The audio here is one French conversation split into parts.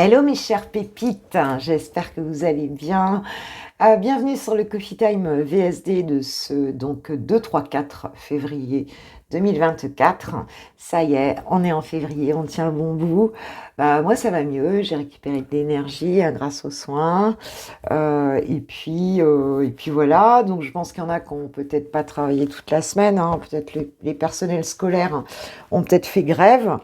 Hello mes chères pépites, j'espère que vous allez bien. Bienvenue sur le Coffee Time VSD de ce donc 2-3-4 février 2024. Ça y est, on est en février, on tient le bon bout. Moi ça va mieux, j'ai récupéré de l'énergie grâce aux soins. Et puis voilà, donc je pense qu'il y en a qui ont peut-être pas travaillé toute la semaine, hein. Peut-être les personnels scolaires ont peut-être fait grève.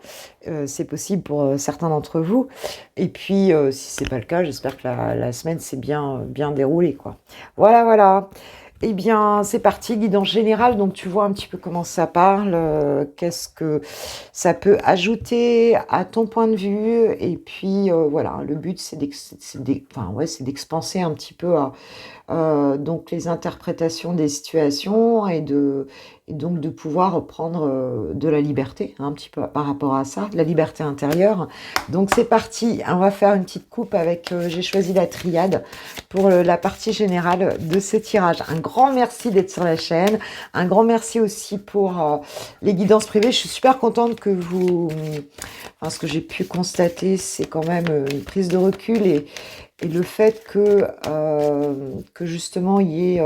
C'est possible pour certains d'entre vous. Et puis, si c'est pas le cas, j'espère que la semaine s'est bien déroulée, quoi. Voilà, voilà. Eh bien, c'est parti, guidance générale. Donc, tu vois un petit peu comment ça parle, qu'est-ce que ça peut ajouter à ton point de vue. Et puis, voilà, le but, c'est d'expanser un petit peu donc les interprétations des situations et donc de pouvoir prendre de la liberté, hein, un petit peu par rapport à ça, de la liberté intérieure. Donc c'est parti, on va faire une petite coupe avec, j'ai choisi la triade pour la partie générale de ce tirage. Un grand merci d'être sur la chaîne, un grand merci aussi pour les guidances privées. Je suis super contente que enfin, ce que j'ai pu constater, c'est quand même une prise de recul et le fait que justement il y ait,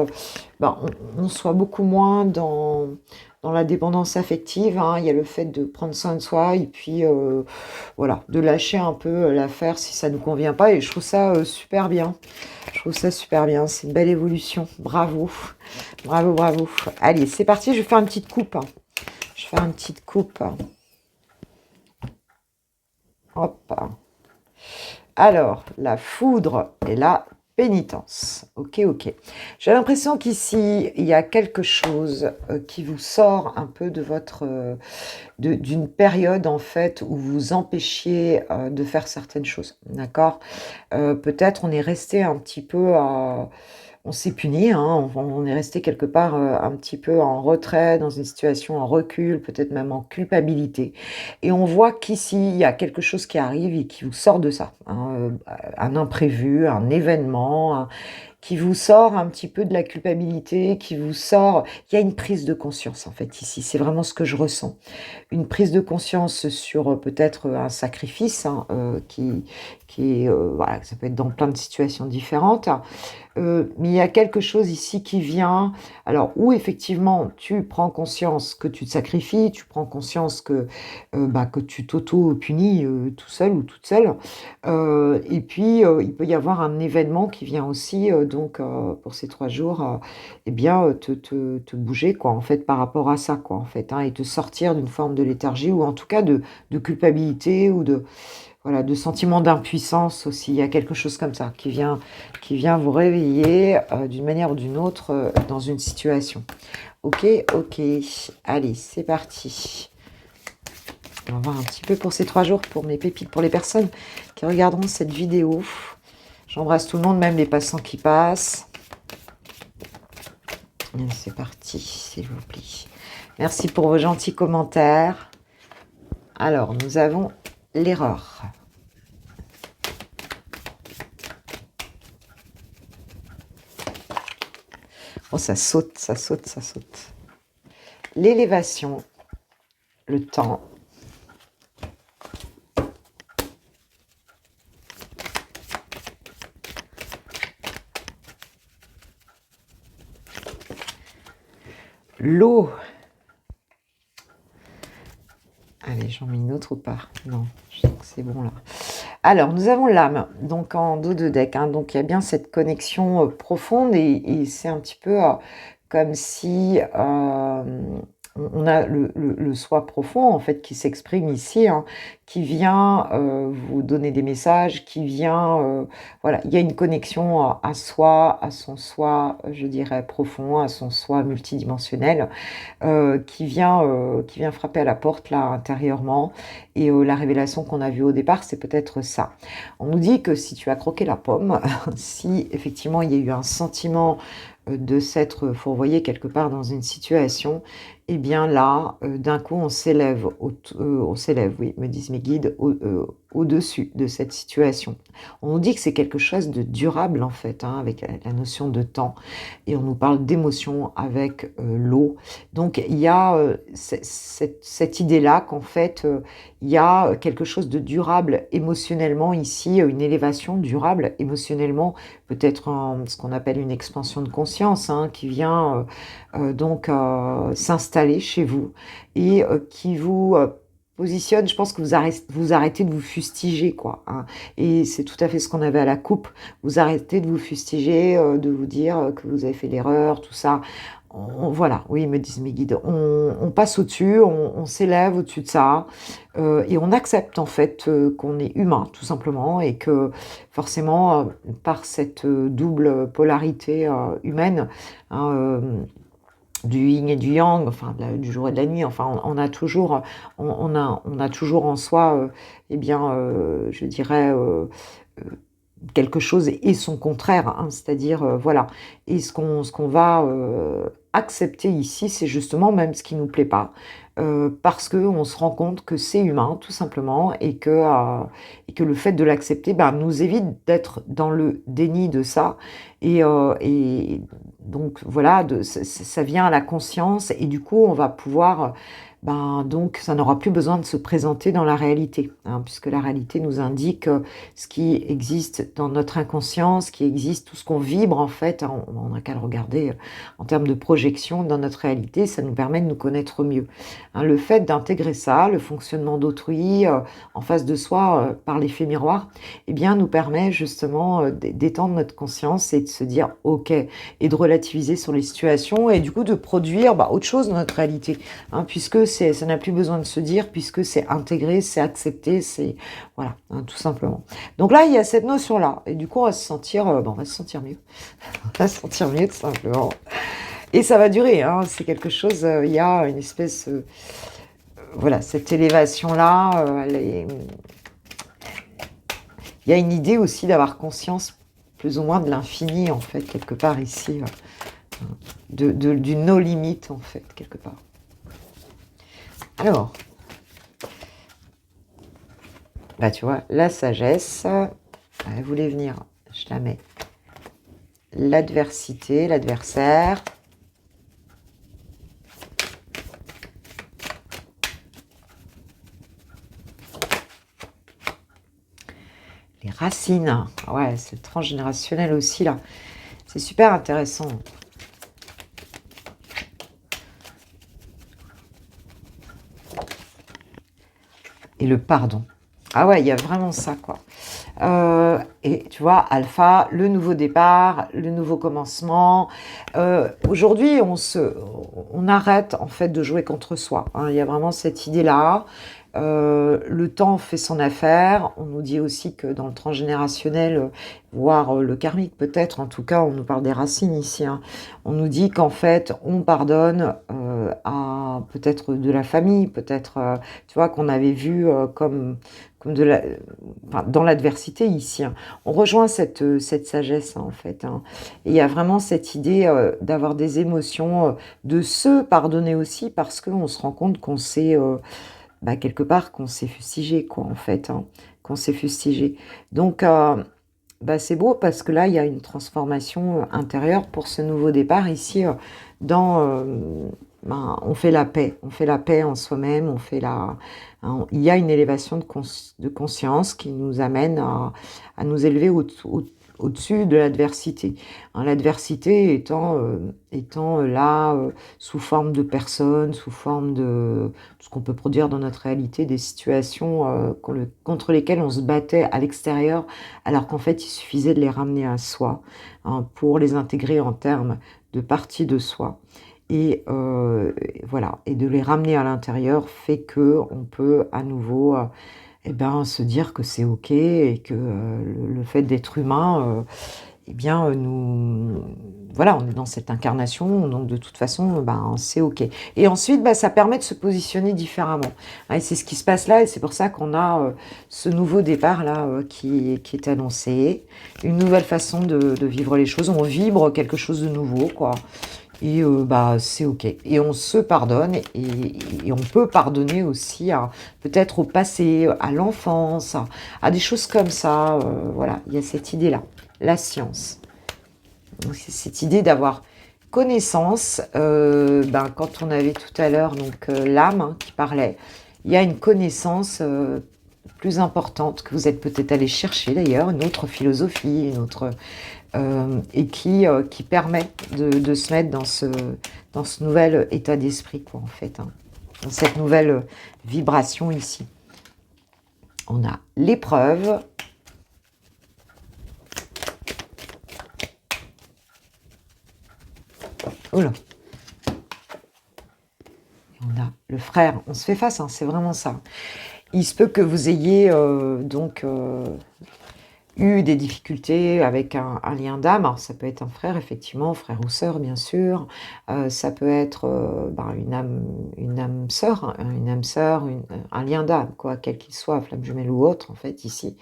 on soit beaucoup moins dans la dépendance affective, hein. Il y a le fait de prendre soin de soi et puis voilà, de lâcher un peu l'affaire si ça ne nous convient pas. Et je trouve ça super bien. Je trouve ça super bien. C'est une belle évolution. Bravo. Bravo, bravo. Allez, c'est parti. Je vais faire une petite coupe, hein. Je vais faire une petite coupe. Hop. Alors, la foudre et la pénitence. Ok, ok. J'ai l'impression qu'ici, il y a quelque chose qui vous sort un peu de d'une période, en fait, où vous empêchiez de faire certaines choses. D'accord. Peut-être on est resté un petit peu on s'est puni, hein, on est resté quelque part un petit peu en retrait, dans une situation en recul, peut-être même en culpabilité. Et on voit qu'ici, il y a quelque chose qui arrive et qui vous sort de ça, hein, un imprévu, un événement, qui vous sort un petit peu de la culpabilité, qui vous sort... Il y a une prise de conscience, en fait, ici. C'est vraiment ce que je ressens. Une prise de conscience sur peut-être un sacrifice, hein, qui est... voilà, ça peut être dans plein de situations différentes. Mais il y a quelque chose ici qui vient, alors où effectivement tu prends conscience que tu te sacrifies, tu prends conscience que tu t'auto-punis tout seul ou toute seule. Et puis il peut y avoir un événement qui vient aussi, pour ces 3 jours, eh bien te bouger quoi, en fait, par rapport à ça, quoi, en fait, hein, et te sortir d'une forme de léthargie ou en tout cas de culpabilité ou de voilà, de sentiment d'impuissance aussi. Il y a quelque chose comme ça qui vient vous réveiller d'une manière ou d'une autre dans une situation. Ok, ok. Allez, c'est parti. On va voir un petit peu pour ces 3 jours, pour mes pépites, pour les personnes qui regarderont cette vidéo. J'embrasse tout le monde, même les passants qui passent. Allez, c'est parti, s'il vous plaît. Merci pour vos gentils commentaires. Alors, nous avons l'erreur. Oh, ça saute, ça saute, ça saute. L'élévation, le temps. L'eau. Allez, j'en mets une autre ou pas? Non, je sais que c'est bon là. Alors, nous avons l'âme, donc en dos de deck, hein. Donc il y a bien cette connexion profonde et c'est un petit peu comme si on a le soi profond, en fait, qui s'exprime ici, hein, qui vient vous donner des messages, qui vient... voilà, il y a une connexion à soi, à son soi, je dirais, profond, à son soi multidimensionnel, qui vient frapper à la porte, là, intérieurement. Et la révélation qu'on a vue au départ, c'est peut-être ça. On nous dit que si tu as croqué la pomme, si effectivement il y a eu un sentiment de s'être fourvoyé quelque part dans une situation, et bien là, d'un coup, on s'élève, oui, me disent mes guides, au-dessus de cette situation. On nous dit que c'est quelque chose de durable, en fait, hein, avec la notion de temps, et on nous parle d'émotion avec l'eau. Donc, il y a cette idée-là qu'en fait, il y a quelque chose de durable émotionnellement ici, une élévation durable émotionnellement, peut-être ce qu'on appelle une expansion de conscience, hein, qui vient donc s'installer chez vous et qui vous positionne. Je pense que vous arrêtez de vous fustiger, quoi, hein. Et c'est tout à fait ce qu'on avait à la coupe. Vous arrêtez de vous fustiger, de vous dire que vous avez fait l'erreur, tout ça. Voilà, oui, me disent mes guides, on passe au-dessus, on s'élève au-dessus de ça, et on accepte en fait qu'on est humain, tout simplement, et que forcément, par cette double polarité humaine, hein, du yin et du yang, enfin du jour et de la nuit, enfin on a toujours, on a toujours en soi, eh bien, je dirais, quelque chose et son contraire, hein, c'est-à-dire, voilà. Et ce qu'on va accepter ici, c'est justement même ce qui nous plaît pas, parce qu'on se rend compte que c'est humain, tout simplement, et que le fait de l'accepter, ben, nous évite d'être dans le déni de ça. Et donc voilà, ça vient à la conscience, et du coup, on va pouvoir, ben, donc ça n'aura plus besoin de se présenter dans la réalité, hein, puisque la réalité nous indique ce qui existe dans notre inconscient, ce qui existe, tout ce qu'on vibre en fait, hein, on n'a qu'à le regarder en termes de projection dans notre réalité, ça nous permet de nous connaître mieux, hein. Le fait d'intégrer ça, le fonctionnement d'autrui en face de soi par l'effet miroir, eh bien nous permet justement d'étendre notre conscience et de se dire ok, et de relativiser sur les situations, et du coup de produire autre chose dans notre réalité, hein, puisque ça n'a plus besoin de se dire, puisque c'est intégré, c'est accepté, c'est voilà, hein, tout simplement. Donc là, il y a cette notion-là, et du coup, on va se sentir, on va se sentir mieux, on va se sentir mieux, tout simplement. Et ça va durer, hein, c'est quelque chose. Il y a une espèce, voilà, cette élévation-là. Il y a une idée aussi d'avoir conscience, plus ou moins, de l'infini, en fait, quelque part ici, du no limit, en fait, quelque part. Alors, bah tu vois, la sagesse, elle voulait venir, je la mets. L'adversité, l'adversaire. Les racines, ouais, c'est le transgénérationnel aussi, là. C'est super intéressant. Et le pardon. Ah ouais, il y a vraiment ça, quoi. Et tu vois, Alpha, le nouveau départ, le nouveau commencement. Aujourd'hui, on arrête en fait de jouer contre soi, hein. Il y a vraiment cette idée-là. Le temps fait son affaire. On nous dit aussi que dans le transgénérationnel, voire le karmique peut-être, en tout cas, on nous parle des racines ici, hein. On nous dit qu'en fait, on pardonne à peut-être de la famille, peut-être, tu vois, qu'on avait vu comme enfin, dans l'adversité ici, hein. On rejoint cette sagesse, hein, en fait, hein. Et il y a vraiment cette idée d'avoir des émotions, de se pardonner aussi, parce qu'on se rend compte qu'on s'est, quelque part, qu'on s'est fustigé, quoi, en fait, hein, qu'on s'est fustigé. Donc, c'est beau, parce que là, il y a une transformation intérieure pour ce nouveau départ ici, dans... on fait la paix en soi-même, il y a une élévation de conscience qui nous amène à nous élever au-dessus de l'adversité, hein. L'adversité étant là sous forme de personnes, sous forme de tout ce qu'on peut produire dans notre réalité, des situations contre lesquelles on se battait à l'extérieur, alors qu'en fait il suffisait de les ramener à soi, hein, pour les intégrer en termes de partie de soi. Et voilà, et de les ramener à l'intérieur fait que on peut à nouveau se dire que c'est ok, et que le fait d'être humain, voilà, on est dans cette incarnation, donc de toute façon, c'est ok. Et ensuite, ça permet de se positionner différemment, hein. Et c'est ce qui se passe là, et c'est pour ça qu'on a ce nouveau départ là qui est annoncé, une nouvelle façon de vivre les choses. On vibre quelque chose de nouveau, quoi. Et bah, c'est OK. Et on se pardonne et on peut pardonner aussi à peut-être au passé, à l'enfance, à des choses comme ça. Voilà, il y a cette idée-là, la science. Donc, c'est cette idée d'avoir connaissance. Ben, quand on avait tout à l'heure donc l'âme hein, qui parlait, il y a une connaissance plus importante que vous êtes peut-être allé chercher d'ailleurs, une autre philosophie, une autre et qui permet de se mettre dans ce nouvel état d'esprit, quoi, en fait, hein, dans cette nouvelle vibration ici. On a l'épreuve. Oula. On a le frère. On se fait face, hein, c'est vraiment ça. Il se peut que vous ayez donc eu des difficultés avec un lien d'âme. Alors, ça peut être un frère, effectivement, frère ou sœur, bien sûr. Ça peut être ben, une âme sœur, hein, une âme sœur, un lien d'âme, quoi, quel qu'il soit, flamme jumelle ou autre, en fait, ici.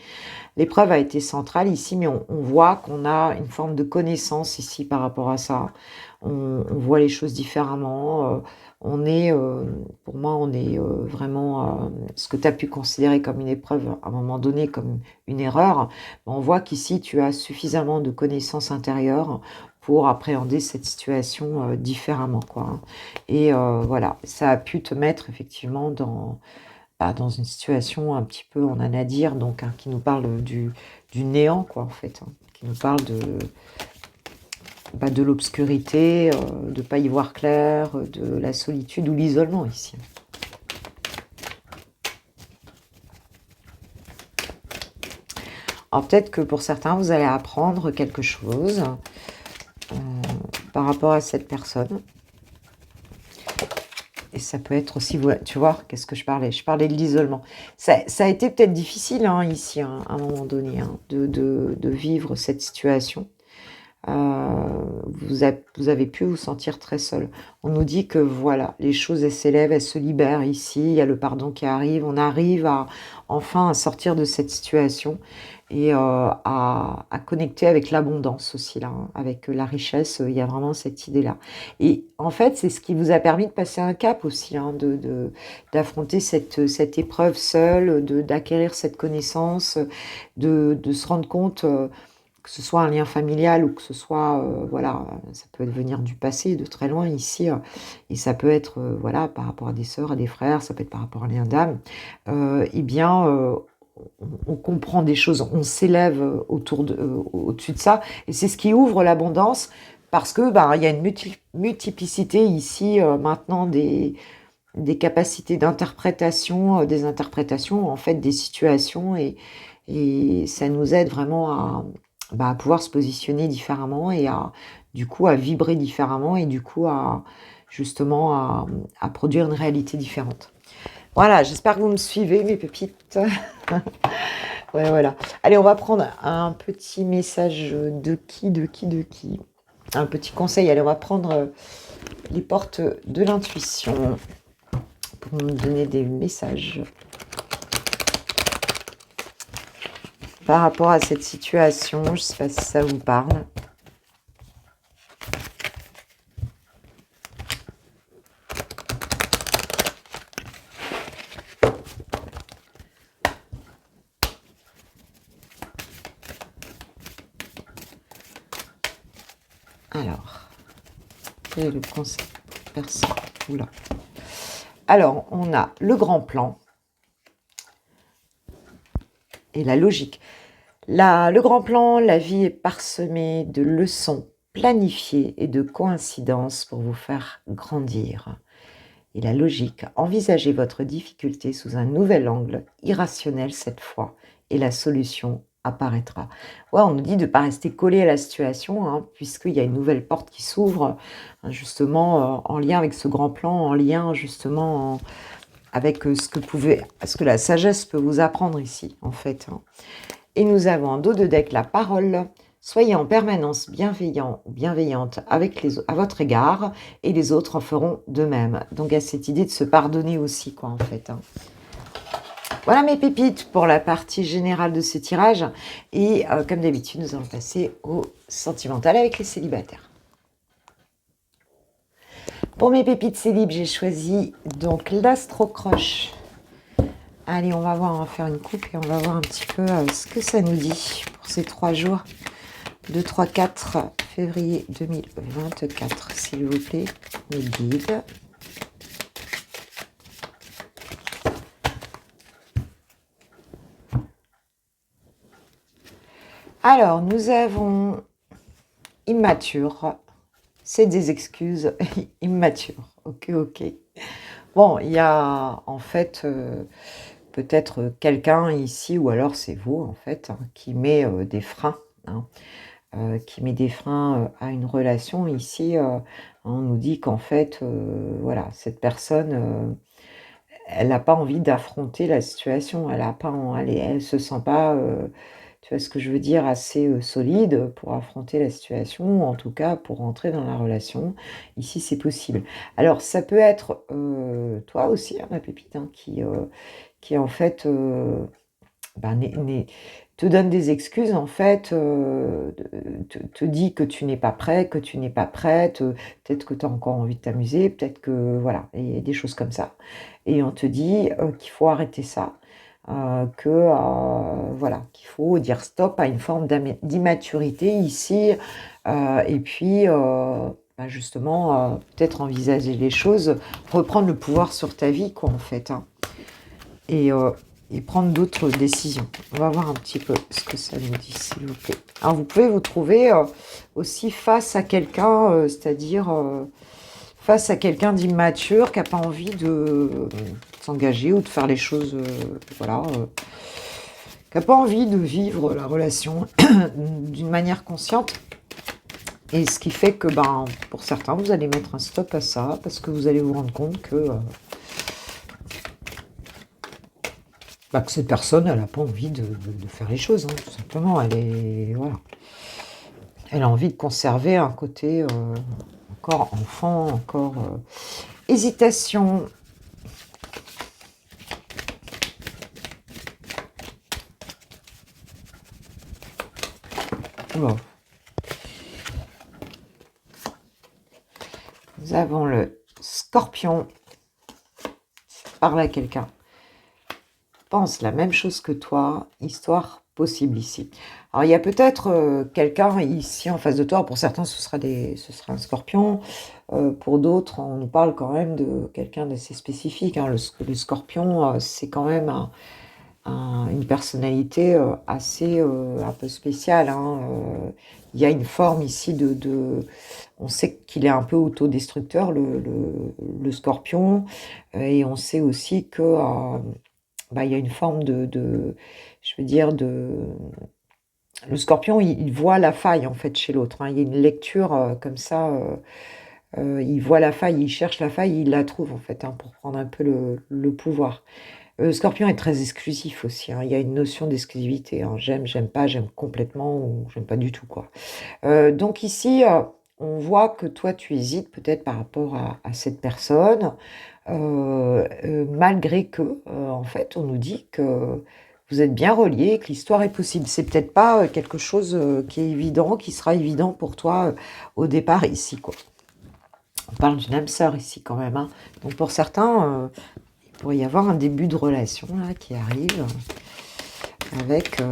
L'épreuve a été centrale ici, mais on voit qu'on a une forme de connaissance ici par rapport à ça. On voit les choses différemment. On est, pour moi, on est vraiment ce que tu as pu considérer comme une épreuve à un moment donné, comme une erreur. On voit qu'ici, tu as suffisamment de connaissances intérieures pour appréhender cette situation différemment, quoi, hein. Et voilà, ça a pu te mettre effectivement dans une situation un petit peu, on en a à dire, donc hein, qui nous parle du néant, quoi, en fait, hein, qui nous parle de l'obscurité, de ne pas y voir clair, de la solitude ou l'isolement ici. Alors peut-être que pour certains, vous allez apprendre quelque chose par rapport à cette personne. Et ça peut être aussi, tu vois, qu'est-ce que je parlais? Je parlais de l'isolement. Ça a été peut-être difficile hein, ici, hein, à un moment donné, hein, de vivre cette situation. Vous avez pu vous sentir très seul. On nous dit que voilà, les choses, elles s'élèvent, elles se libèrent ici, il y a le pardon qui arrive, on arrive enfin à sortir de cette situation et à connecter avec l'abondance aussi, là, hein, avec la richesse, il y a vraiment cette idée-là. Et en fait, c'est ce qui vous a permis de passer un cap aussi, hein, d'affronter cette épreuve seule, d'acquérir cette connaissance, de se rendre compte que ce soit un lien familial ou que ce soit, voilà, ça peut venir du passé, de très loin ici, et ça peut être, voilà, par rapport à des sœurs, à des frères, ça peut être par rapport à un lien d'âme, eh bien, on comprend des choses, on s'élève au-dessus de ça, et c'est ce qui ouvre l'abondance, parce que, ben, il y a une multiplicité ici, maintenant des capacités d'interprétation, des interprétations, en fait, des situations, et ça nous aide vraiment à pouvoir se positionner différemment et du coup, à vibrer différemment et du coup, justement, à produire une réalité différente. Voilà, j'espère que vous me suivez, mes pépites. Ouais, voilà. Allez, on va prendre un petit message de qui. Un petit conseil. Allez, on va prendre les portes de l'intuition pour nous donner des messages par rapport à cette situation. Je ne sais pas si ça vous parle. Alors, quel est le conseil personne? Oula. Alors, on a le grand plan et la logique. Le grand plan, la vie est parsemée de leçons planifiées et de coïncidences pour vous faire grandir. Et la logique, envisagez votre difficulté sous un nouvel angle, irrationnel cette fois, et la solution apparaîtra. Ouais, on nous dit de ne pas rester collé à la situation, hein, puisqu'il y a une nouvelle porte qui s'ouvre, hein, justement en lien avec ce grand plan, en lien justement avec ce que la sagesse peut vous apprendre ici, en fait, hein. Et nous avons en dos de deck la parole. Soyez en permanence bienveillant ou bienveillante à votre égard, et les autres en feront de même. Donc, il y a cette idée de se pardonner aussi, quoi, en fait, hein. Voilà mes pépites pour la partie générale de ce tirage. Et comme d'habitude, nous allons passer au sentimental avec les célibataires. Pour mes pépites célibes, j'ai choisi donc l'astrocroche. Allez, on va voir, on va faire une coupe et on va voir un petit peu ce que ça nous dit pour ces 3 jours. 2, 3, 4 février 2024, s'il vous plaît, mes guides. Alors, nous avons immature. C'est des excuses immatures. Ok, ok. Bon, il y a en fait peut-être quelqu'un ici, ou alors c'est vous en fait, hein, qui met des freins. Hein, qui met des freins à une relation. Ici, on nous dit qu'en fait, voilà, cette personne, elle n'a pas envie d'affronter la situation. Elle a pas, elle se sent pas, tu vois ce que je veux dire, assez solide pour affronter la situation, ou en tout cas pour rentrer dans la relation. Ici, c'est possible. Alors, ça peut être toi aussi, hein, ma pépite, hein, qui en fait ben, te donne des excuses, en fait, te dit que tu n'es pas prêt, que tu n'es pas prête, peut-être que tu as encore envie de t'amuser, peut-être que, voilà, il y a des choses comme ça. Et on te dit qu'il faut arrêter ça, voilà, qu'il faut dire stop à une forme d'immaturité ici, et puis, ben, justement, peut-être envisager les choses, reprendre le pouvoir sur ta vie, quoi, en fait, hein. Et prendre d'autres décisions. On va voir un petit peu ce que ça nous dit, s'il vous plaît. Alors, vous pouvez vous trouver aussi face à quelqu'un, c'est-à-dire face à quelqu'un d'immature qui n'a pas envie de s'engager ou de faire les choses, voilà, qui n'a pas envie de vivre la relation d'une manière consciente. Et ce qui fait que, ben, pour certains, vous allez mettre un stop à ça, parce que vous allez vous rendre compte que cette personne, elle n'a pas envie de faire les choses, hein, tout simplement. Voilà. Elle a envie de conserver un côté encore enfant, encore hésitation. Oula. Nous avons le scorpion. Parle à quelqu'un. Pense la même chose que toi, histoire possible ici. Alors il y a peut-être quelqu'un ici en face de toi, pour certains ce sera un scorpion, pour d'autres on nous parle quand même de quelqu'un d'assez spécifique, hein. Le scorpion c'est quand même une personnalité assez un peu spéciale, hein. Il y a une forme ici on sait qu'il est un peu autodestructeur, le scorpion, et on sait aussi que il y a une forme je veux dire, le scorpion, il voit la faille, en fait, chez l'autre, hein. Il y a une lecture comme ça, il voit la faille, il cherche la faille, il la trouve, en fait, hein, pour prendre un peu le pouvoir. Le scorpion est très exclusif aussi, hein. Il y a une notion d'exclusivité, hein. J'aime pas, j'aime complètement, ou j'aime pas du tout, quoi. Donc ici, on voit que toi, tu hésites peut-être par rapport à cette personne, malgré que, en fait, on nous dit que vous êtes bien reliés, que l'histoire est possible. C'est peut-être pas quelque chose qui est évident, qui sera évident pour toi au départ ici, quoi. On parle d'une âme sœur ici quand même, hein. Donc pour certains, il pourrait y avoir un début de relation là qui arrive avec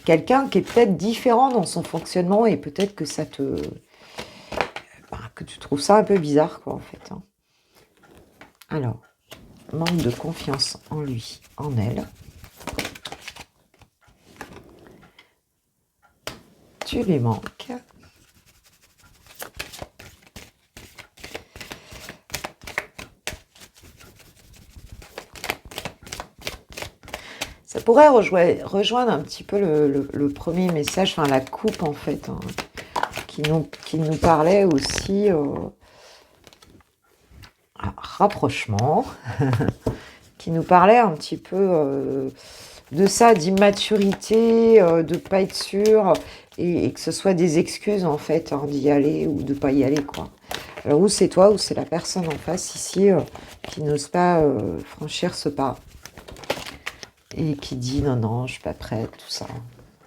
quelqu'un qui est peut-être différent dans son fonctionnement, et peut-être que que tu trouves ça un peu bizarre, quoi, en fait, hein. Alors, manque de confiance en lui, en elle. Tu lui manques. Ça pourrait rejoindre un petit peu le premier message, enfin la coupe, en fait, hein, qui nous parlait aussi rapprochement, qui nous parlait un petit peu de ça, d'immaturité, de pas être sûr, et que ce soit des excuses, en fait, hein, d'y aller ou de pas y aller, quoi. Alors, ou c'est toi, ou c'est la personne en face, ici, qui n'ose pas franchir ce pas, et qui dit non, non, je suis pas prête, tout ça.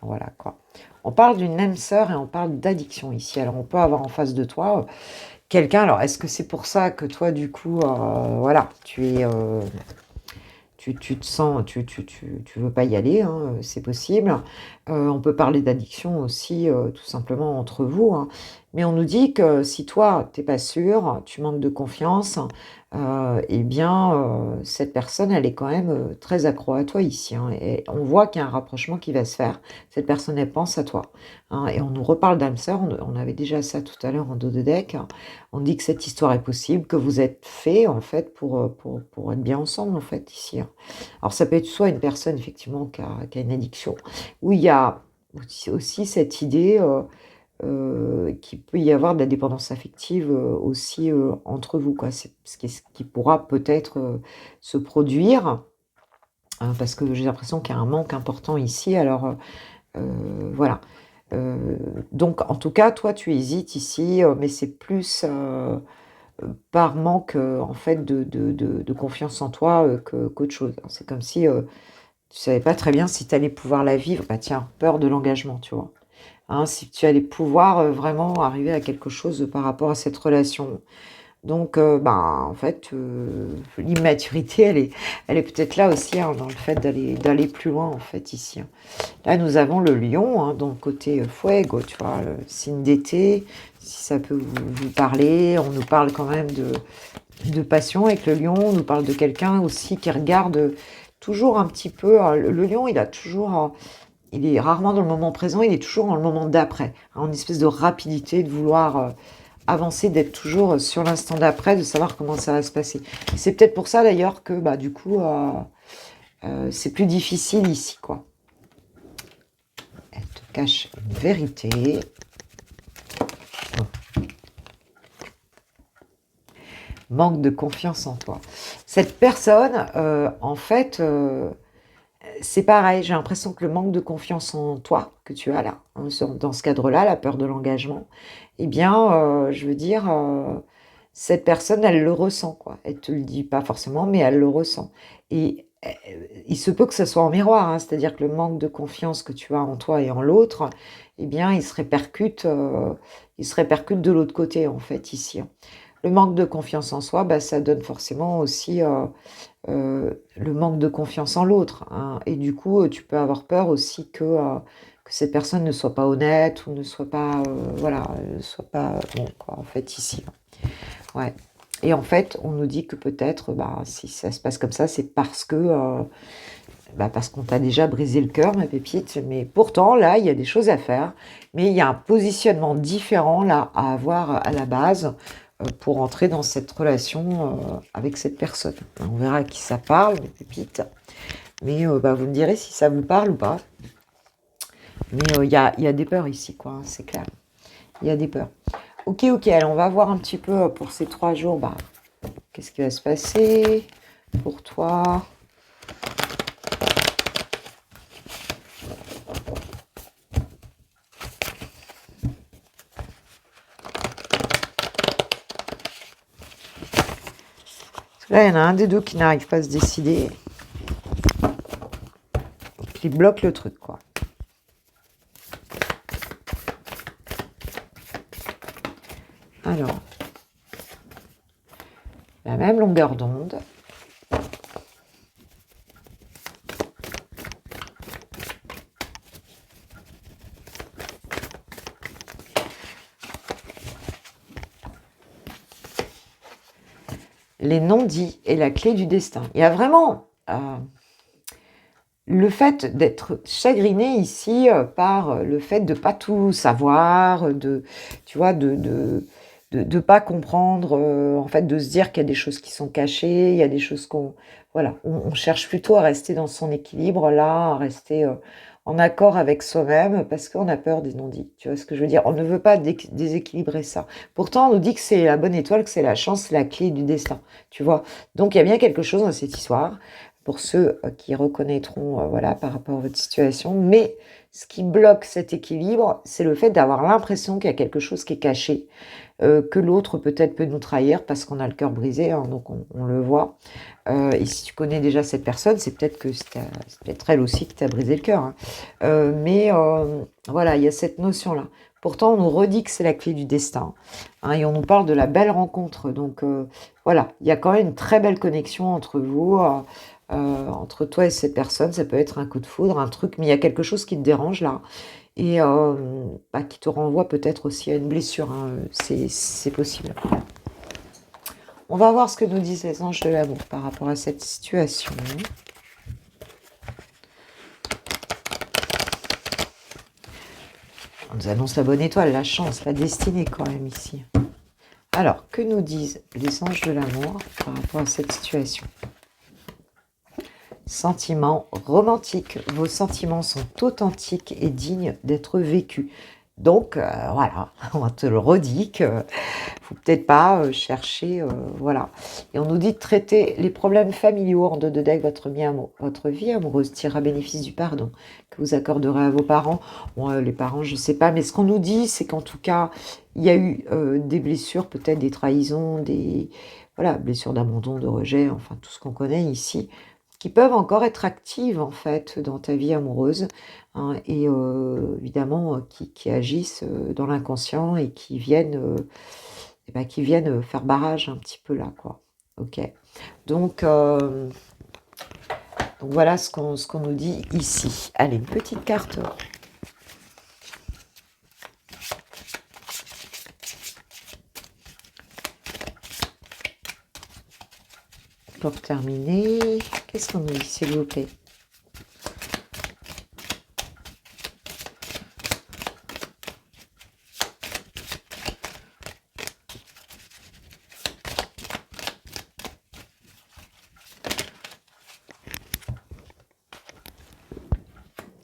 Voilà, quoi. On parle d'une âme sœur et on parle d'addiction ici. Alors, on peut avoir en face de toi quelqu'un. Alors, est-ce que c'est pour ça que toi, du coup, voilà, tu te sens, tu veux pas y aller, hein, c'est possible. On peut parler d'addiction aussi, tout simplement entre vous, hein. Mais on nous dit que si toi, t'es pas sûr, tu manques de confiance, et bien, cette personne, elle est quand même, très accro à toi ici, hein, et on voit qu'il y a un rapprochement qui va se faire. Cette personne, elle pense à toi, hein, et on nous reparle d'âme sœur. On avait déjà ça tout à l'heure en dos de deck. On dit que cette histoire est possible, que vous êtes faits, en fait, pour être bien ensemble, en fait, ici, hein. Alors ça peut être soit une personne effectivement qui a une addiction, ou il y a aussi cette idée, qu'il peut y avoir de la dépendance affective, aussi, entre vous, quoi. C'est ce qui pourra peut-être, se produire, parce que j'ai l'impression qu'il y a un manque important ici. Alors, voilà. Donc en tout cas, toi, tu hésites ici, mais c'est plus, par manque, en fait, de confiance en toi, qu'autre chose. C'est comme si, tu savais pas très bien si tu allais pouvoir la vivre. Bah tiens, peur de l'engagement, tu vois? Hein, si tu allais pouvoir, vraiment arriver à quelque chose, par rapport à cette relation. Donc, ben, en fait, l'immaturité, elle est peut-être là aussi, hein, dans le fait d'aller plus loin, en fait, ici, hein. Là, nous avons le lion, hein, donc côté, fuego, tu vois? Le signe d'été, si ça peut vous parler. On nous parle quand même de passion avec le lion. On nous parle de quelqu'un aussi qui regarde, toujours un petit peu, le lion, il a toujours, il est rarement dans le moment présent, il est toujours dans le moment d'après, hein, en espèce de rapidité, de vouloir, avancer, d'être toujours sur l'instant d'après, de savoir comment ça va se passer. C'est peut-être pour ça d'ailleurs que, bah, du coup, c'est plus difficile ici, quoi. Elle te cache une vérité. Manque de confiance en toi. Cette personne, en fait, c'est pareil, j'ai l'impression que le manque de confiance en toi que tu as là, hein, dans ce cadre-là, la peur de l'engagement, eh bien, je veux dire, cette personne, elle le ressent, quoi. Elle te le dit pas forcément, mais elle le ressent. Et il se peut que ce soit en miroir, hein, c'est-à-dire que le manque de confiance que tu as en toi et en l'autre, eh bien, il se répercute de l'autre côté, en fait, ici, hein. Le manque de confiance en soi, bah, ça donne forcément aussi, le manque de confiance en l'autre, hein, et du coup, tu peux avoir peur aussi que cette personne ne soit pas honnête ou ne soit pas, voilà, soit pas bon, quoi, en fait, ici, hein. Ouais, et en fait, on nous dit que peut-être, bah, si ça se passe comme ça, c'est parce que, bah, parce qu'on t'a déjà brisé le cœur, ma pépite. Mais pourtant, là, il y a des choses à faire, mais il y a un positionnement différent, là, à avoir à la base, pour entrer dans cette relation, avec cette personne. On verra à qui ça parle, mes pépites. Mais, bah, vous me direz si ça vous parle ou pas. Mais, il y a des peurs ici, quoi, hein, c'est clair. Il y a des peurs. Ok, alors on va voir un petit peu, pour ces 3 jours, bah, qu'est-ce qui va se passer pour toi. Là, il y en a un des deux qui n'arrive pas à se décider, qui bloque le truc, quoi. Alors, la même longueur d'onde. Les non-dits et la clé du destin. Il y a vraiment le fait d'être chagriné ici, par, le fait de pas tout savoir, tu vois, de pas comprendre, en fait, de se dire qu'il y a des choses qui sont cachées, il y a des choses voilà, on cherche plutôt à rester dans son équilibre là, à rester, en accord avec soi-même parce qu'on a peur des non-dits. Tu vois ce que je veux dire? On ne veut pas déséquilibrer ça. Pourtant, on nous dit que c'est la bonne étoile, que c'est la chance, c'est la clé du destin, tu vois? Donc il y a bien quelque chose dans cette histoire pour ceux, qui reconnaîtront, voilà, par rapport à votre situation. Mais ce qui bloque cet équilibre, c'est le fait d'avoir l'impression qu'il y a quelque chose qui est caché, que l'autre peut-être peut nous trahir parce qu'on a le cœur brisé, hein, donc on le voit. Et si tu connais déjà cette personne, c'est peut-être c'est peut-être elle aussi qui t'a brisé le cœur, hein. Mais voilà, il y a cette notion-là. Pourtant, on nous redit que c'est la clé du destin, hein, et on nous parle de la belle rencontre. Donc, voilà, il y a quand même une très belle connexion entre vous, entre toi et cette personne. Ça peut être un coup de foudre, un truc, mais il y a quelque chose qui te dérange là et bah, qui te renvoie peut-être aussi à une blessure, hein, c'est possible. On va voir ce que nous disent les anges de l'amour par rapport à cette situation. On nous annonce la bonne étoile, la chance, la destinée quand même ici. Alors, que nous disent les anges de l'amour par rapport à cette situation? Sentiments romantiques. Vos sentiments sont authentiques et dignes d'être vécus. Donc, voilà, on te le redit que faut peut-être pas chercher, voilà. Et on nous dit de traiter les problèmes familiaux en deux avec votre vie amoureuse tirera bénéfice du pardon que vous accorderez à vos parents. Bon, les parents, je sais pas, mais ce qu'on nous dit, c'est qu'en tout cas, il y a eu des blessures, peut-être des trahisons, des voilà, blessures d'abandon, de rejet, enfin tout ce qu'on connaît ici, qui peuvent encore être actives en fait dans ta vie amoureuse, hein, et évidemment qui agissent dans l'inconscient et qui viennent faire barrage un petit peu là, quoi. Ok. Donc voilà ce qu'on nous dit ici. Allez, une petite carte. Pour terminer, qu'est-ce qu'on nous dit, s'il vous plaît?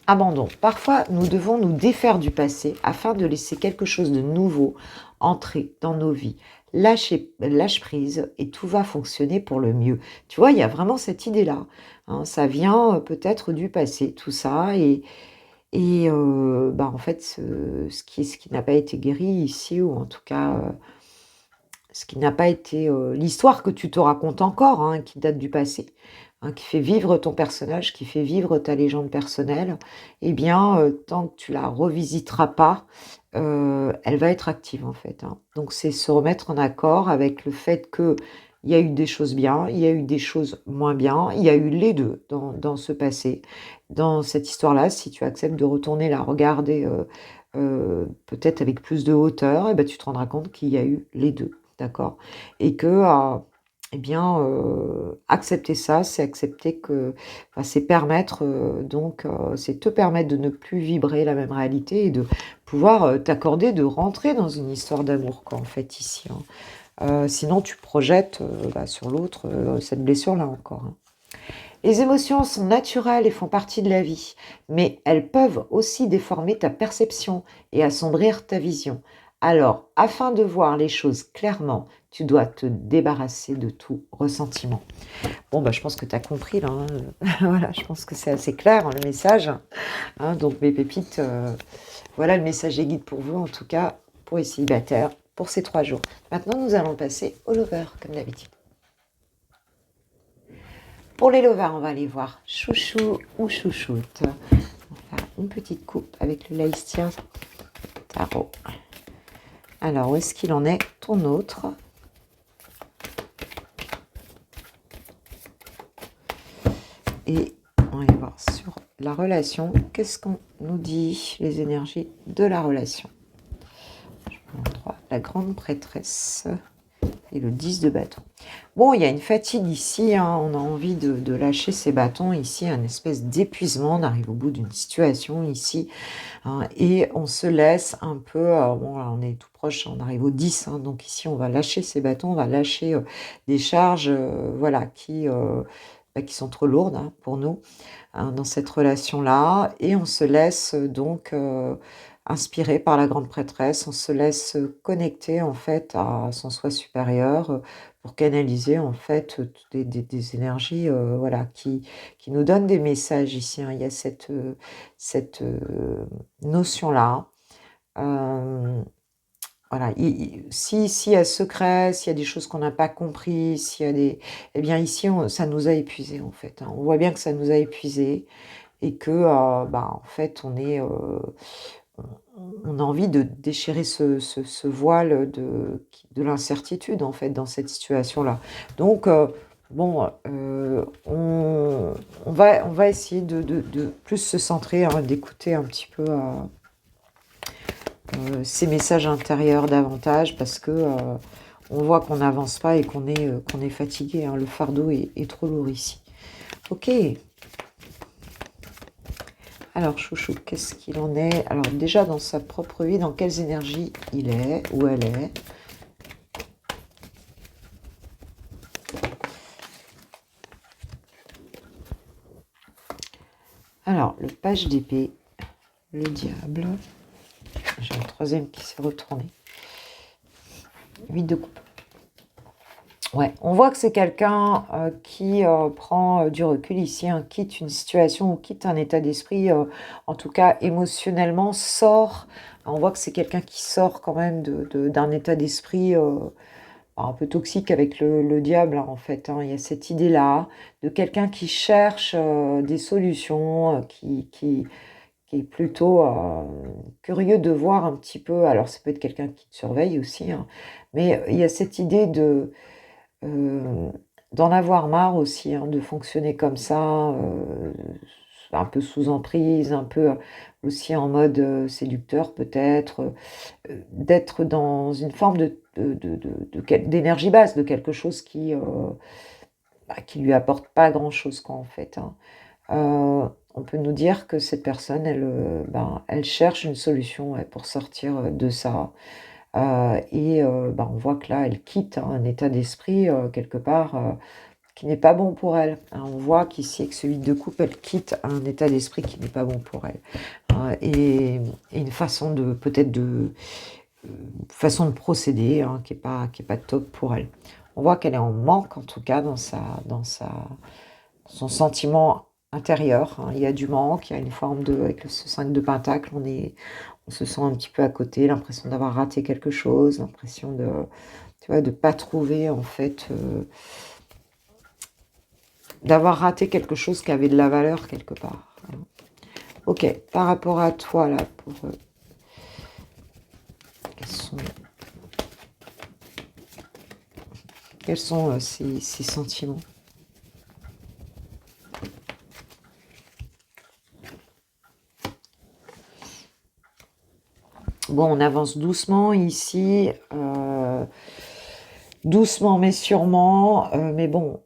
Abandon. Parfois, nous devons nous défaire du passé afin de laisser quelque chose de nouveau entrer dans nos vies. Lâche prise et tout va fonctionner pour le mieux. Tu vois, il y a vraiment cette idée-là, hein. Ça vient peut-être du passé, tout ça, et bah, en fait, ce qui n'a pas été guéri ici, ou en tout cas, ce qui n'a pas été l'histoire que tu te racontes encore, hein, qui date du passé, hein, qui fait vivre ton personnage, qui fait vivre ta légende personnelle, eh bien, tant que tu la revisiteras pas, elle va être active, en fait, hein. Donc c'est se remettre en accord avec le fait que il y a eu des choses bien, il y a eu des choses moins bien, il y a eu les 2 dans ce passé. Dans cette histoire-là, si tu acceptes de retourner la regarder, peut-être avec plus de hauteur, et ben tu te rendras compte qu'il y a eu les 2, d'accord? Et que, eh bien, accepter ça, c'est accepter que enfin, c'est permettre, c'est te permettre de ne plus vibrer la même réalité et de pouvoir, t'accorder de rentrer dans une histoire d'amour, quoi, en fait, ici, hein. Sinon tu projettes, bah, sur l'autre, cette blessure-là encore, hein. Les émotions sont naturelles et font partie de la vie, mais elles peuvent aussi déformer ta perception et assombrir ta vision. Alors, afin de voir les choses clairement, tu dois te débarrasser de tout ressentiment. Bon, bah, je pense que tu as compris là, hein. Voilà, je pense que c'est assez clair, hein, le message, hein. Donc, mes pépites, voilà le message et guide pour vous, en tout cas, pour les célibataires, pour ces 3 jours. Maintenant, nous allons passer au lover, comme d'habitude. Pour les lovers, on va aller voir chouchou ou chouchoute. On va faire une petite coupe avec le Leicester Tarot. Alors, où est-ce qu'il en est, ton autre? Et on va aller voir sur la relation. Qu'est-ce qu'on nous dit, les énergies de la relation? Je prends le 3, la grande prêtresse et le 10 de bâton. Bon, il y a une fatigue ici, hein, on a envie de lâcher ses bâtons ici, un espèce d'épuisement, on arrive au bout d'une situation ici, hein, et on se laisse un peu, bon là on est tout proche, on arrive au 10, hein, donc ici on va lâcher ses bâtons, on va lâcher des charges voilà, qui sont trop lourdes, hein, pour nous, hein, dans cette relation-là, et on se laisse donc inspiré par la grande prêtresse, on se laisse connecter en fait à son soi supérieur, pour canaliser en fait des énergies, voilà, qui nous donnent des messages ici, hein. Il y a cette notion-là. Voilà, s'il y a secret, s'il y a des choses qu'on n'a pas compris, s'il y a des eh bien ici ça nous a épuisés en fait, hein. On voit bien que ça nous a épuisés et que, bah, en fait on a envie de déchirer ce voile de l'incertitude, en fait, dans cette situation-là. Donc, bon, on va essayer de plus se centrer, hein, d'écouter un petit peu ces messages intérieurs davantage, parce que on voit qu'on n'avance pas et qu'on est fatigué, hein. Le fardeau est trop lourd ici. Ok. Alors, chouchou, qu'est-ce qu'il en est? Alors, déjà, dans sa propre vie, dans quelles énergies il est, où elle est? Alors, le page d'épée, le diable. J'ai un troisième qui s'est retourné. 8 de coupe. Ouais, on voit que c'est quelqu'un qui prend du recul ici, hein, quitte une situation ou quitte un état d'esprit, en tout cas émotionnellement, sort. On voit que c'est quelqu'un qui sort quand même d'un état d'esprit un peu toxique avec le diable, hein, en fait, hein. Il y a cette idée-là de quelqu'un qui cherche des solutions, qui est plutôt curieux de voir un petit peu. Alors, ça peut être quelqu'un qui te surveille aussi, hein, mais il y a cette idée euh, d'en avoir marre aussi, hein, de fonctionner comme ça, un peu sous emprise, un peu aussi en mode séducteur peut-être, d'être dans une forme d'énergie basse, de quelque chose qui lui apporte pas grand-chose, quoi, en fait, hein. On peut nous dire que cette personne, elle cherche une solution, ouais, pour sortir de ça. Et on voit que là, elle quitte, hein, un état d'esprit, quelque part, qui n'est pas bon pour elle, hein. On voit qu'ici, avec ce 8 de coupe, elle quitte un état d'esprit qui n'est pas bon pour elle. Et une façon peut-être façon de procéder, hein, qui est pas top pour elle. On voit qu'elle est en manque, en tout cas, son sentiment intérieur, hein. Il y a du manque, il y a une forme avec ce 5 de pentacle, on se sent un petit peu à côté, l'impression d'avoir raté quelque chose, l'impression tu vois, de pas trouver, en fait, d'avoir raté quelque chose qui avait de la valeur quelque part, hein. Ok, par rapport à toi, là, quels sont ces sentiments? Bon, on avance doucement ici, doucement mais sûrement, mais bon,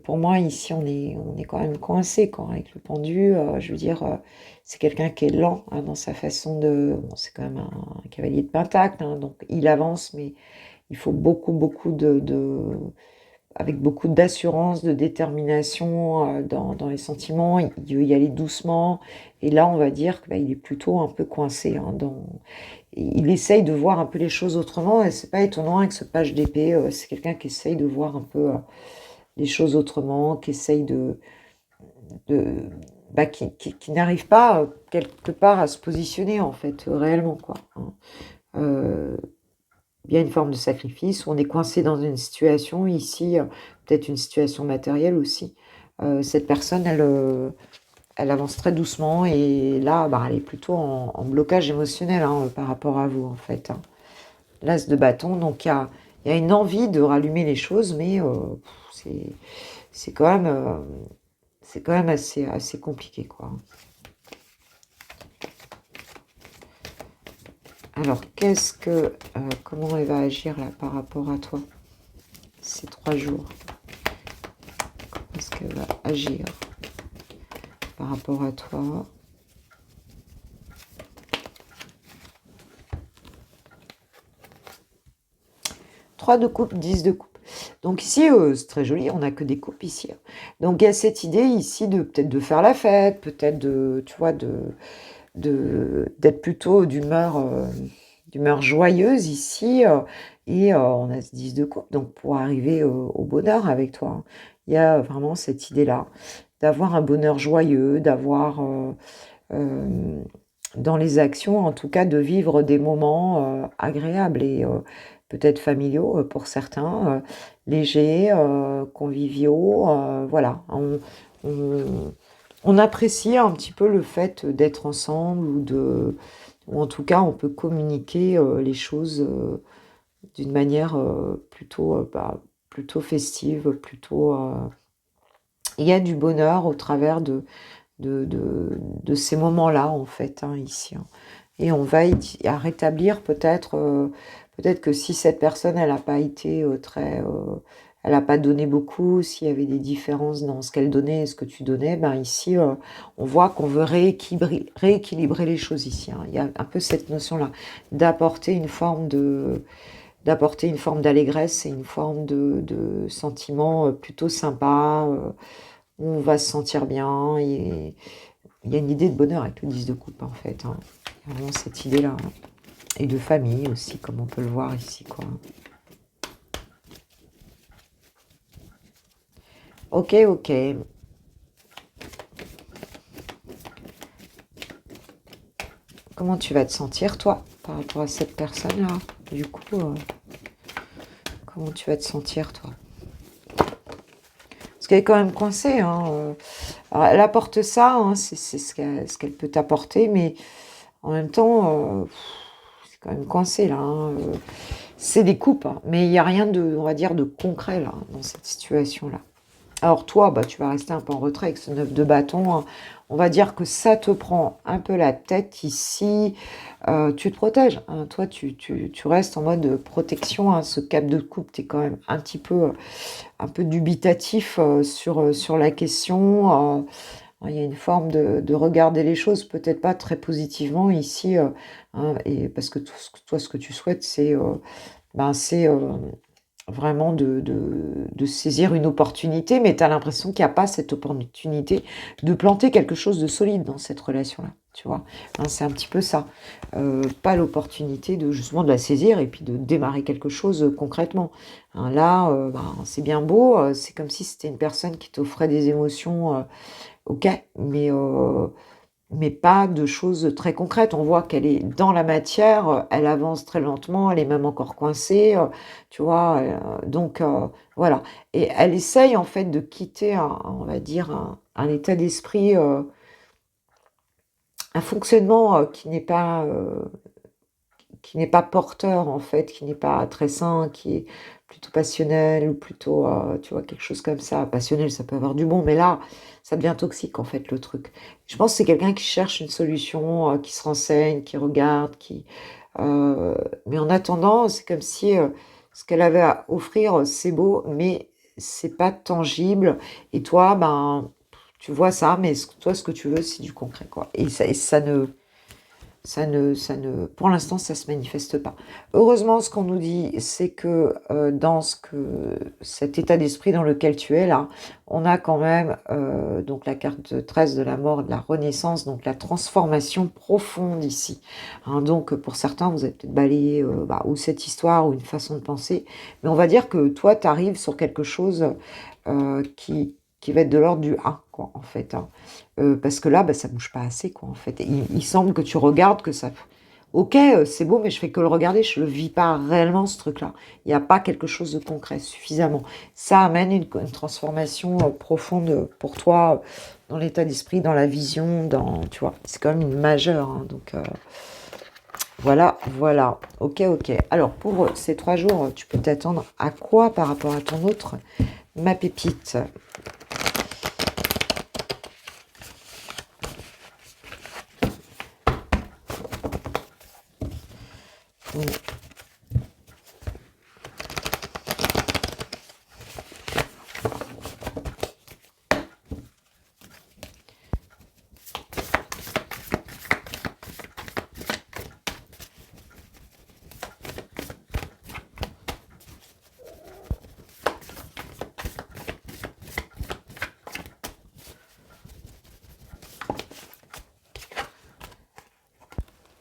pour moi ici, on est quand même coincé, quoi, avec le pendu. Je veux dire, c'est quelqu'un qui est lent, hein, dans sa façon bon, c'est quand même un cavalier de pentacle, hein, donc il avance, mais il faut beaucoup, beaucoup avec beaucoup d'assurance, de détermination dans les sentiments. Il veut y aller doucement, et là, on va dire qu'il est plutôt un peu coincé, hein, il essaye de voir un peu les choses autrement, et c'est pas étonnant avec ce page d'épée, c'est quelqu'un qui essaye de voir un peu les choses autrement, qui essaye de qui n'arrive pas quelque part à se positionner, en fait, réellement, quoi, hein. Il y a une forme de sacrifice, où on est coincé dans une situation ici, peut-être une situation matérielle aussi. Cette personne, elle avance très doucement, et là, elle est plutôt en blocage émotionnel, hein, par rapport à vous, en fait, hein. L'as de bâton, donc il y a une envie de rallumer les choses, mais c'est c'est quand même, assez compliqué, quoi. Alors, comment elle va agir là par rapport à toi, ces 3 jours? Comment est-ce qu'elle va agir par rapport à toi? 3 de coupe, 10 de coupe. Donc ici, c'est très joli, on n'a que des coupes ici, hein. Donc il y a cette idée ici de peut-être de faire la fête, peut-être tu vois, d'être plutôt d'humeur joyeuse ici, et on a ce 10 de coupe, donc pour arriver au bonheur avec toi, hein. Il y a vraiment cette idée-là, d'avoir un bonheur joyeux, d'avoir, dans les actions, en tout cas, de vivre des moments agréables, et peut-être familiaux pour certains, légers, conviviaux, voilà. On, on apprécie un petit peu le fait d'être ensemble, ou ou en tout cas, on peut communiquer les choses d'une manière plutôt festive, il y a du bonheur au travers de ces moments-là, en fait, hein, ici, hein. Et on va à rétablir peut-être que si cette personne, elle n'a pas été elle n'a pas donné beaucoup, s'il y avait des différences dans ce qu'elle donnait et ce que tu donnais, ben ici, on voit qu'on veut rééquilibrer les choses ici, hein. Il y a un peu cette notion-là d'apporter une forme d'allégresse et une forme de sentiment plutôt sympa, où on va se sentir bien. Et il y a une idée de bonheur avec le 10 de coupe, en fait, hein. Il y a vraiment cette idée-là, hein. Et de famille aussi, comme on peut le voir ici, quoi. Ok, ok. Comment tu vas te sentir, toi, par rapport à cette personne-là? Du coup, comment tu vas te sentir, toi? Parce qu'elle est quand même coincée, hein. Alors, elle apporte ça, hein, c'est ce qu'elle peut t'apporter, mais en même temps, c'est quand même coincé, là, hein. C'est des coupes, hein, mais il n'y a rien de, on va dire, de concret, là, dans cette situation-là. Alors toi, bah, tu vas rester un peu en retrait avec ce 9 de bâton, hein. On va dire que ça te prend un peu la tête ici. Tu te protèges, hein. Toi, tu restes en mode protection, hein. Ce cap de coupe, tu es quand même un peu dubitatif sur la question. Il y a une forme de regarder les choses, peut-être pas très positivement ici, hein, et parce que toi, ce que tu souhaites, c'est vraiment de saisir une opportunité, mais tu as l'impression qu'il n'y a pas cette opportunité de planter quelque chose de solide dans cette relation-là, tu vois. Hein, c'est un petit peu ça. Pas l'opportunité de justement de la saisir et puis de démarrer quelque chose concrètement. Hein, là, c'est bien beau, c'est comme si c'était une personne qui t'offrait des émotions, ok, mais pas de choses très concrètes. On voit qu'elle est dans la matière, elle avance très lentement, elle est même encore coincée, tu vois. Donc voilà. Et elle essaye en fait de quitter, on va dire, un état d'esprit, un fonctionnement qui n'est pas porteur en fait, qui n'est pas très sain, qui est plutôt passionnel ou plutôt, tu vois, quelque chose comme ça. Passionnel, ça peut avoir du bon, mais là, ça devient toxique en fait le truc. Je pense que c'est quelqu'un qui cherche une solution, qui se renseigne, qui regarde, euh, mais en attendant, c'est comme si ce qu'elle avait à offrir, c'est beau, mais c'est pas tangible. Et toi, ben, tu vois ça, mais toi, ce que tu veux, c'est du concret, quoi. Et pour l'instant, ça se manifeste pas. Heureusement, ce qu'on nous dit, c'est que dans cet état d'esprit dans lequel tu es là, on a quand même donc la carte 13 de la mort, de la renaissance, donc la transformation profonde ici. Hein, donc pour certains, vous avez peut-être balayé ou cette histoire ou une façon de penser, mais on va dire que toi, tu arrives sur quelque chose qui va être de l'ordre du 1, quoi, en fait, hein. Parce que là, ça bouge pas assez, quoi, en fait. Et il semble que tu regardes que ça. Ok, c'est beau, mais je fais que le regarder, je le vis pas réellement, ce truc-là. Il n'y a pas quelque chose de concret suffisamment. Ça amène une transformation profonde pour toi, dans l'état d'esprit, dans la vision, tu vois, c'est quand même une majeure, hein, donc voilà, voilà. Ok, ok. Alors, pour ces 3 jours, tu peux t'attendre à quoi par rapport à ton autre, ma pépite?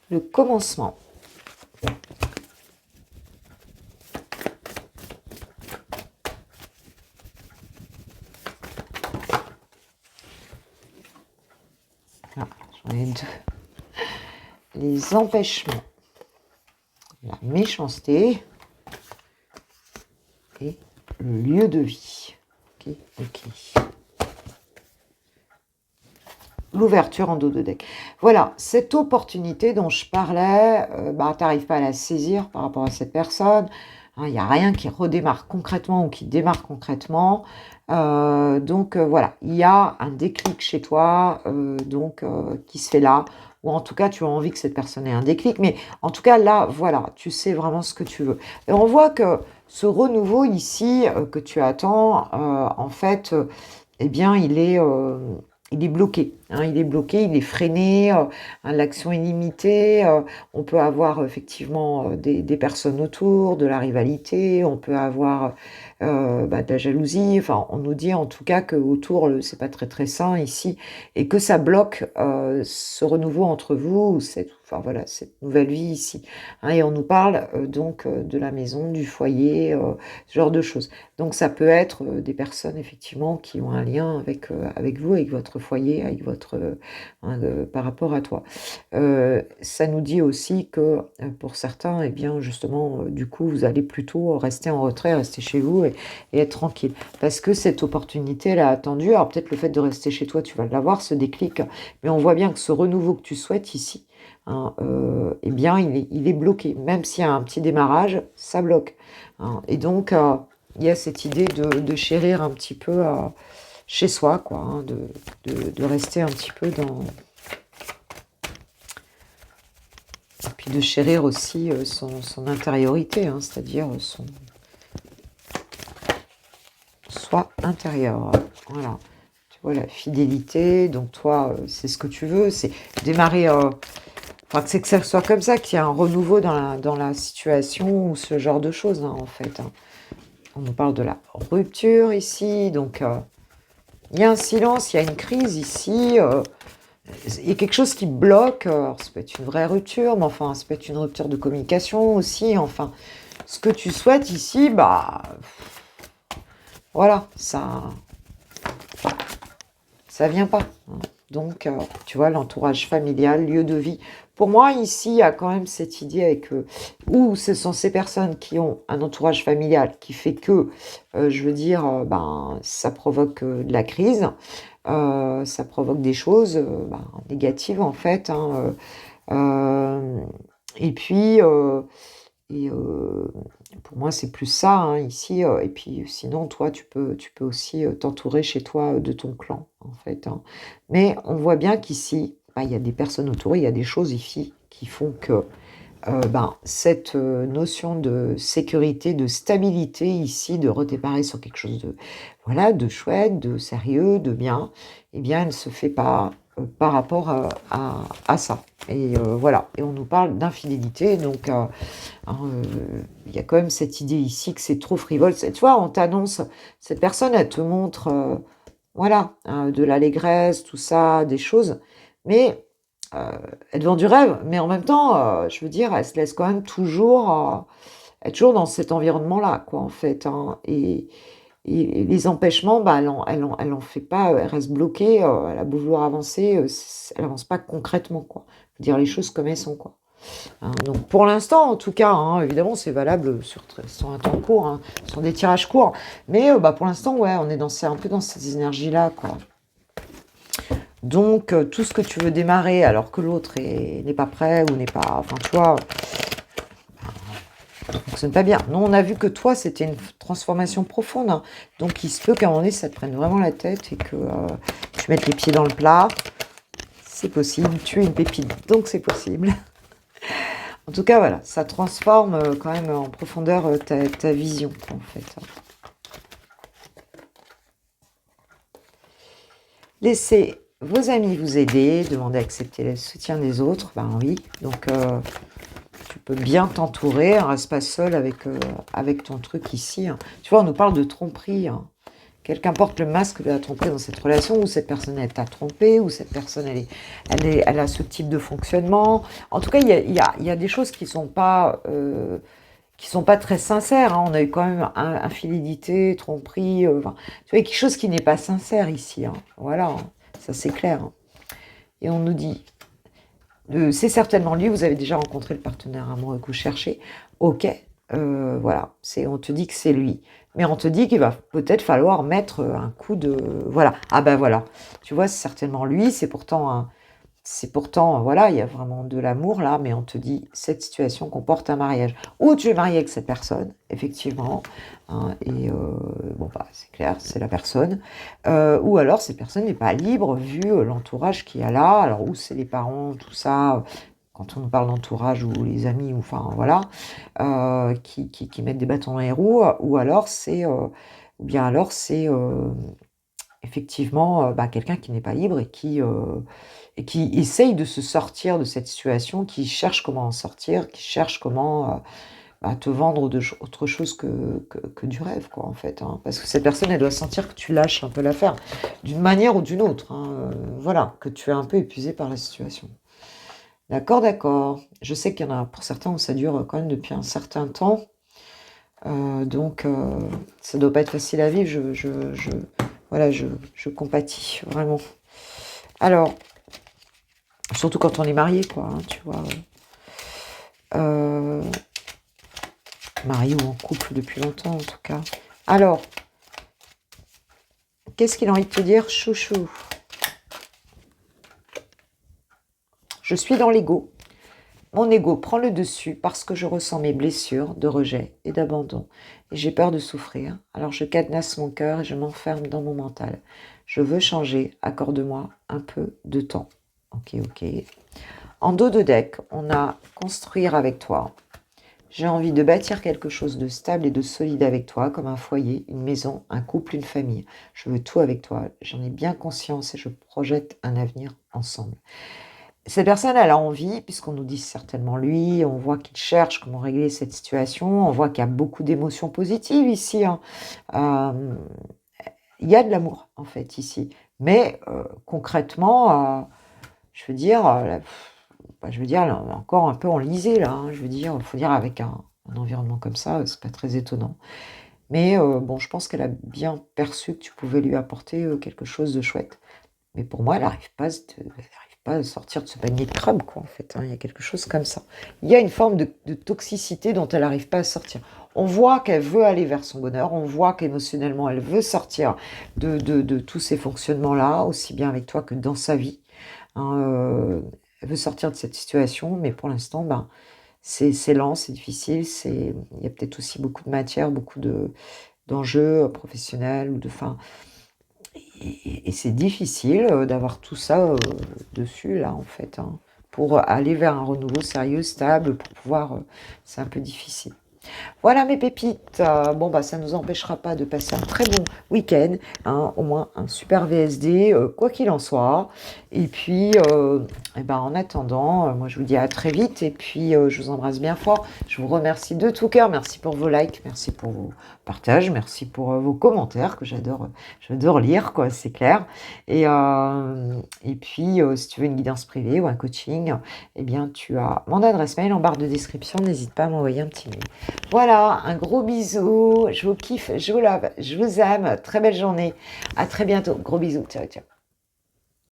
Le commencement. Ah, j'en ai 2. Les empêchements, la méchanceté et le lieu de vie. Ok, ok. l'ouverture en dos de deck. Voilà, cette opportunité dont je parlais, bah, tu n'arrives pas à la saisir par rapport à cette personne. Il n'y a rien qui redémarre concrètement ou qui démarre concrètement. Donc voilà, il y a un déclic chez toi qui se fait là. Ou en tout cas, tu as envie que cette personne ait un déclic. Mais en tout cas, là, voilà, tu sais vraiment ce que tu veux. Et on voit que ce renouveau ici que tu attends, en fait, eh bien, il est bloqué, hein, il est bloqué, il est freiné, hein, l'action est limitée, on peut avoir effectivement des personnes autour, de la rivalité, on peut avoir de la jalousie, enfin on nous dit en tout cas que autour c'est pas très très sain ici, et que ça bloque ce renouveau entre vous, cette nouvelle vie ici, hein, et on nous parle de la maison, du foyer, ce genre de choses. Donc ça peut être des personnes effectivement qui ont un lien avec vous, avec votre foyer, avec par rapport à toi. Ça nous dit aussi que pour certains, eh bien justement, du coup, vous allez plutôt rester en retrait, rester chez vous et être tranquille. Parce que cette opportunité, elle a attendu. Alors peut-être le fait de rester chez toi, tu vas l'avoir, ce déclic. Mais on voit bien que ce renouveau que tu souhaites ici, hein, eh bien, il est bloqué. Même s'il y a un petit démarrage, ça bloque, hein. Et donc, il y a cette idée de chérir un petit peu chez soi, quoi, hein, de rester un petit peu dans... Et puis de chérir aussi son intériorité, hein, c'est-à-dire son soi intérieur. Voilà. Tu vois, la fidélité, donc toi, c'est ce que tu veux, c'est démarrer... Enfin, c'est que ça soit comme ça, qu'il y ait un renouveau dans la situation ou ce genre de choses, hein, en fait, hein. On nous parle de la rupture ici, donc il y a un silence, il y a une crise ici, il y a quelque chose qui bloque, alors ça peut être une vraie rupture, mais enfin, ça peut être une rupture de communication aussi, enfin, ce que tu souhaites ici, bah, voilà, ça vient pas, hein. Donc, tu vois, l'entourage familial, lieu de vie. Pour moi, ici, il y a quand même cette idée avec où ce sont ces personnes qui ont un entourage familial qui fait que, je veux dire, ça provoque de la crise, ça provoque des choses négatives en fait, hein, et puis, pour moi, c'est plus ça, hein, ici. Et puis, sinon, toi, tu peux aussi t'entourer chez toi de ton clan, en fait, hein. Mais on voit bien qu'ici, il y a des personnes autour, il y a des choses ici qui font que cette notion de sécurité, de stabilité ici, de redémarrer sur quelque chose de, voilà, de chouette, de sérieux, de bien, eh bien, elle ne se fait pas par rapport à ça. Et voilà, et on nous parle d'infidélité, donc il y a quand même cette idée ici que c'est trop frivole. Tu vois, on t'annonce, cette personne, elle te montre, voilà, de l'allégresse, tout ça, des choses, mais elle te vend du rêve, mais en même temps, je veux dire, elle se laisse quand même toujours, être toujours dans cet environnement-là, quoi, en fait, hein. Et les empêchements, elle en fait pas, elle reste bloquée, elle a beau vouloir avancer, elle avance pas concrètement, quoi. Faut dire les choses comme elles sont, quoi. Hein, donc pour l'instant, en tout cas, hein, évidemment, c'est valable sur un temps court, hein, sur des tirages courts, mais pour l'instant, ouais, on est un peu dans ces énergies-là, quoi. Donc, tout ce que tu veux démarrer alors que l'autre n'est pas prêt ou n'est pas... Enfin, tu vois, ça ne fonctionne pas bien. Non, on a vu que toi, c'était une transformation profonde, hein. Donc, il se peut qu'à un moment donné, ça te prenne vraiment la tête et que tu mettes les pieds dans le plat. C'est possible. Tu es une pépite, donc c'est possible. En tout cas, voilà, ça transforme quand même en profondeur ta vision, en fait. Laissez vos amis vous aider, demandez à accepter le soutien des autres, ben oui, donc tu peux bien t'entourer, hein, reste pas seul avec ton truc ici, hein. Tu vois, on nous parle de tromperie, hein. Quelqu'un porte le masque de la tromperie dans cette relation, ou cette personne elle t'a trompé, ou cette personne elle a ce type de fonctionnement. En tout cas, il y a des choses qui sont pas très sincères, hein. On a eu quand même infidélité, tromperie, enfin, tu vois, quelque chose qui n'est pas sincère ici, hein. Voilà, hein. Ça c'est clair, hein. Et on nous dit, c'est certainement lui, vous avez déjà rencontré le partenaire amoureux que vous cherchez, ok, Voilà, on te dit que c'est lui. Mais on te dit qu'il va peut-être falloir mettre un coup de... Voilà, ah ben voilà, tu vois, c'est certainement lui, voilà, il y a vraiment de l'amour là, mais on te dit, cette situation comporte un mariage. Ou tu es marié avec cette personne, effectivement, hein, et bon, bah, c'est clair, c'est la personne. Ou alors, cette personne n'est pas libre, vu l'entourage qu'il y a là. Alors, ou c'est les parents, tout ça, quand on nous parle d'entourage, ou les amis, ou enfin, voilà, qui mettent des bâtons dans les roues, ou alors ou bien alors c'est effectivement bah, quelqu'un qui n'est pas libre et qui essaye de se sortir de cette situation, qui cherche comment en sortir, qui cherche comment bah, te vendre autre chose que du rêve, quoi, en fait. Hein. Parce que cette personne, elle doit sentir que tu lâches un peu l'affaire, d'une manière ou d'une autre. Hein, voilà, que tu es un peu épuisé par la situation. D'accord, d'accord. Je sais qu'il y en a pour certains où ça dure quand même depuis un certain temps. Donc, ça doit pas être facile à vivre. Voilà, je compatis, vraiment. Alors, surtout quand on est marié, quoi, hein, tu vois. Marié ou en couple depuis longtemps, en tout cas. Alors, qu'est-ce qu'il a envie de te dire, chouchou? Je suis dans l'ego. Mon ego prend le dessus parce que je ressens mes blessures de rejet et d'abandon. Et j'ai peur de souffrir. Alors je cadenasse mon cœur et je m'enferme dans mon mental. Je veux changer. Accorde-moi un peu de temps. Ok, ok. En dos de deck, on a construire avec toi. J'ai envie de bâtir quelque chose de stable et de solide avec toi, comme un foyer, une maison, un couple, une famille. Je veux tout avec toi. J'en ai bien conscience et je projette un avenir ensemble. Cette personne, elle a envie, puisqu'on nous dit certainement lui, on voit qu'il cherche comment régler cette situation, on voit qu'il y a beaucoup d'émotions positives ici. Hein. Il y a de l'amour, en fait, ici. Mais concrètement, je veux dire, là, on est encore un peu enlisé, là. Hein. Je veux dire, il faut dire, avec un environnement comme ça, c'est pas très étonnant. Mais bon, je pense qu'elle a bien perçu que tu pouvais lui apporter quelque chose de chouette. Mais pour moi, elle n'arrive pas à sortir de ce panier de crabes, quoi, en fait. Hein. Il y a quelque chose comme ça. Il y a une forme de toxicité dont elle n'arrive pas à sortir. On voit qu'elle veut aller vers son bonheur, on voit qu'émotionnellement, elle veut sortir de tous ces fonctionnements-là, aussi bien avec toi que dans sa vie. Hein, elle veut sortir de cette situation, mais pour l'instant, ben, c'est lent, c'est difficile, il y a peut-être aussi beaucoup de matière, beaucoup d'enjeux professionnels, ou de... Fin, et c'est difficile d'avoir tout ça dessus, là, en fait. Hein. Pour aller vers un renouveau sérieux, stable, pour pouvoir... c'est un peu difficile. Voilà mes pépites. Bon, bah, ça ne nous empêchera pas de passer un très bon week-end. Hein, au moins un super VSD, quoi qu'il en soit. Et puis, eh ben, en attendant, moi, je vous dis à très vite. Et puis, je vous embrasse bien fort. Je vous remercie de tout cœur. Merci pour vos likes. Merci pour vos partages. Merci pour vos commentaires que j'adore lire, quoi, c'est clair. Et puis, si tu veux une guidance privée ou un coaching, eh bien, tu as mon adresse mail en barre de description. N'hésite pas à m'envoyer un petit mail. Voilà, un gros bisou, je vous kiffe, je vous love, je vous aime, très belle journée, à très bientôt, gros bisous, ciao ciao.